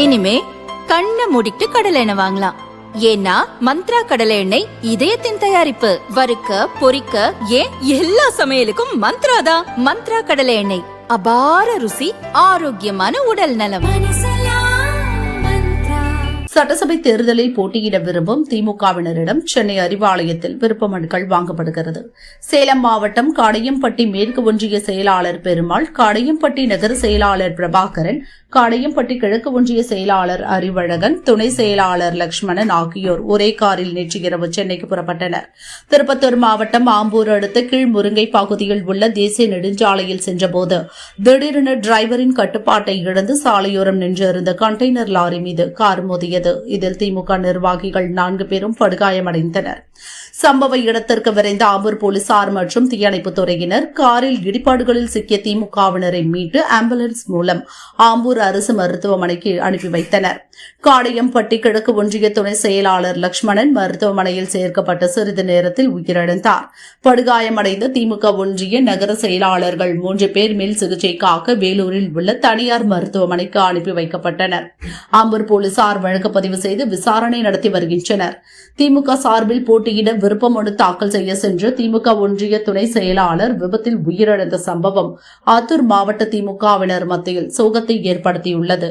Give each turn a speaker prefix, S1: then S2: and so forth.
S1: இனிமே கண்ணை மூடிட்டு கடலை எண்ணெய் வாங்கலாம். ஏன்னா மந்த்ரா கடலை எண்ணெய் இதயத்தின் தயாரிப்பு. வறுக்க பொரிக்க ஏன் எல்லா சமையலுக்கும் மந்த்ரா தான். மந்த்ரா கடலை எண்ணெய், அபார ருசி, ஆரோக்கியமான உடல் நலம்.
S2: சட்டசபை தேர்தலில் போட்டியிட விரும்பும் திமுகவினரிடம் சென்னை அறிவாலயத்தில் விருப்ப மனுக்கள் வாங்கப்படுகிறது. சேலம் மாவட்டம் காடையம்பட்டி மேற்கு ஒன்றிய செயலாளர் பெருமாள், காடையம்பட்டி நகர செயலாளர் பிரபாகரன், காடையம்பட்டி கிழக்கு ஒன்றிய செயலாளர் அறிவழகன், துணை செயலாளர் லட்சுமணன் ஆகியோர் ஒரே காரில் நேற்று இரவு சென்னைக்கு புறப்பட்டனர். திருப்பத்தூர் மாவட்டம் ஆம்பூர் அடுத்த கீழ்முருங்கை பகுதியில் உள்ள தேசிய நெடுஞ்சாலையில் சென்றபோது திடீரென டிரைவரின் கட்டுப்பாட்டை இழந்து சாலையோரம் நின்றிருந்த கண்டெய்னர் லாரி மீது கார் மோதியது. இதில் திமுக நிர்வாகிகள் 4 பேரும் படுகாயமடைந்தனர். சம்பவ இடத்திற்கு விரைந்த ஆம்பூர் போலீசார் மற்றும் தீயணைப்புத் துறையினர் காரில் இடிபாடுகளில் சிக்கிய திமுகவினரை மீட்டு ஆம்புலன்ஸ் மூலம் ஆம்பூர் அரசு மருத்துவமனைக்கு அனுப்பி வைத்தனர். காடையம்பட்டி கிழக்கு ஒன்றிய துணை செயலாளர் லட்சுமணன் மருத்துவமனையில் சேர்க்கப்பட்ட சிறிது நேரத்தில் உயிரிழந்தார். படுகாயமடைந்த திமுக ஒன்றிய நகர செயலாளர்கள் 3 பேர் மேல் சிகிச்சைக்காக வேலூரில் உள்ள தனியார் மருத்துவமனைக்கு அனுப்பி வைக்கப்பட்டனர். ஆம்பூர் போலீசார் வழக்கு பதிவு செய்து விசாரணை நடத்தி வருகின்றனர். திமுக சார்பில் போட்டியிட விருப்ப மனு தாக்கல் செய்ய சென்று திமுக ஒன்றிய துணை செயலாளர் விபத்தில் உயிரிழந்த சம்பவம் ஆத்தூர் மாவட்ட திமுகவினர் மத்தியில் சோகத்தை ஏற்படுத்தியுள்ளது.